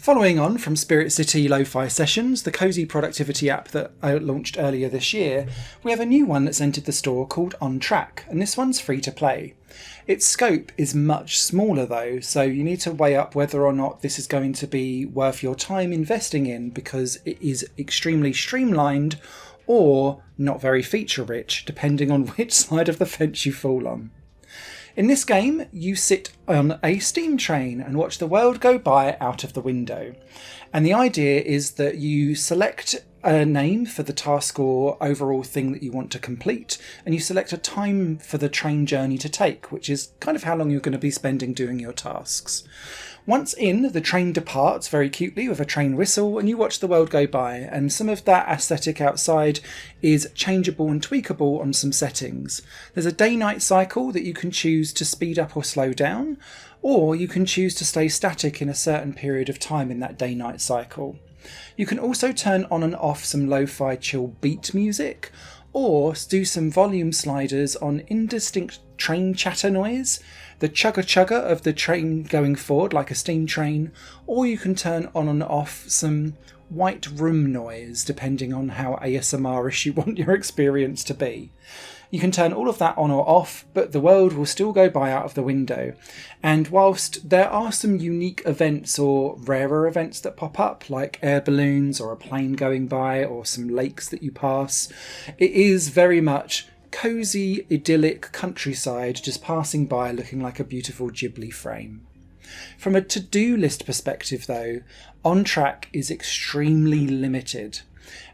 Following on from Spirit City Lo-Fi Sessions, the cosy productivity app that I launched earlier this year, we have a new one that's entered the store called On Track, and this one's free to play. Its scope is much smaller though, so you need to weigh up whether or not this is going to be worth your time investing in because it is extremely streamlined or not very feature rich, depending on which side of the fence you fall on. In this game, you sit on a steam train and watch the world go by out of the window. And the idea is that you select a name for the task or overall thing that you want to complete, and you select a time for the train journey to take, which is kind of how long you're going to be spending doing your tasks. Once in, the train departs very cutely with a train whistle and you watch the world go by, and some of that aesthetic outside is changeable and tweakable on some settings. There's a day-night cycle that you can choose to speed up or slow down, or you can choose to stay static in a certain period of time in that day-night cycle. You can also turn on and off some lo-fi chill beat music, or do some volume sliders on indistinct train chatter noise, the chugga-chugga of the train going forward like a steam train, or you can turn on and off some white room noise depending on how ASMR-ish you want your experience to be. You can turn all of that on or off, but the world will still go by out of the window. And whilst there are some unique events or rarer events that pop up, like air balloons or a plane going by or some lakes that you pass, it is very much cosy, idyllic countryside just passing by looking like a beautiful Ghibli frame. From a to-do list perspective though, On Track is extremely limited.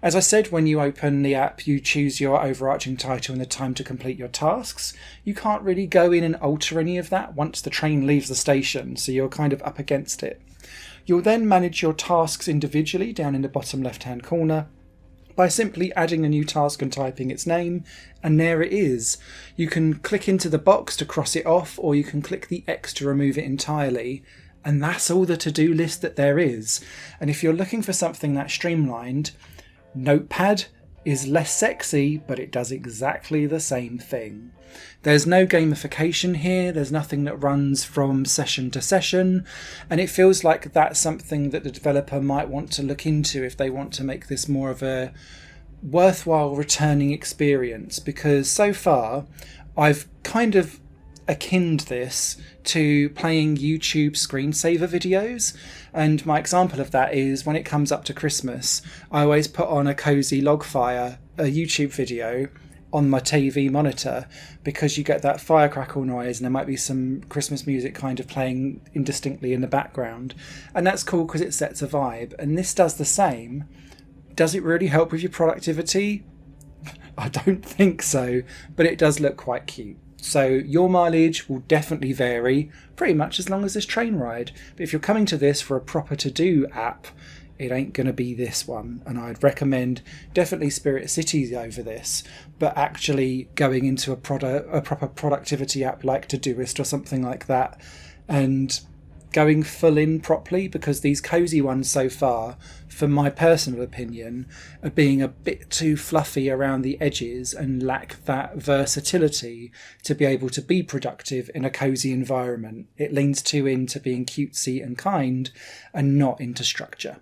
As I said, when you open the app, you choose your overarching title and the time to complete your tasks. You can't really go in and alter any of that once the train leaves the station, so you're kind of up against it. You'll then manage your tasks individually down in the bottom left-hand corner by simply adding a new task and typing its name, and there it is. You can click into the box to cross it off, or you can click the X to remove it entirely. And that's all the to-do list that there is. And if you're looking for something that's streamlined, Notepad is less sexy, but it does exactly the same thing. There's no gamification here, there's nothing that runs from session to session, and it feels like that's something that the developer might want to look into if they want to make this more of a worthwhile returning experience, because so far I've kind of akined this to playing YouTube screensaver videos, and my example of that is when it comes up to Christmas, I always put on a cozy log fire, a YouTube video on my TV monitor, because you get that firecrackle noise and there might be some Christmas music kind of playing indistinctly in the background, and that's cool because it sets a vibe. And this does the same. Does it really help with your productivity? I don't think so, but it does look quite cute. So your mileage will definitely vary, pretty much as long as this train ride. But if you're coming to this for a proper to-do app, it ain't going to be this one. And I'd recommend definitely Spirit City over this, but actually going into a proper productivity app like Todoist or something like that, and going full in properly, because these cozy ones so far, for my personal opinion, are being a bit too fluffy around the edges and lack that versatility to be able to be productive in a cozy environment. It leans too into being cutesy and kind and not into structure.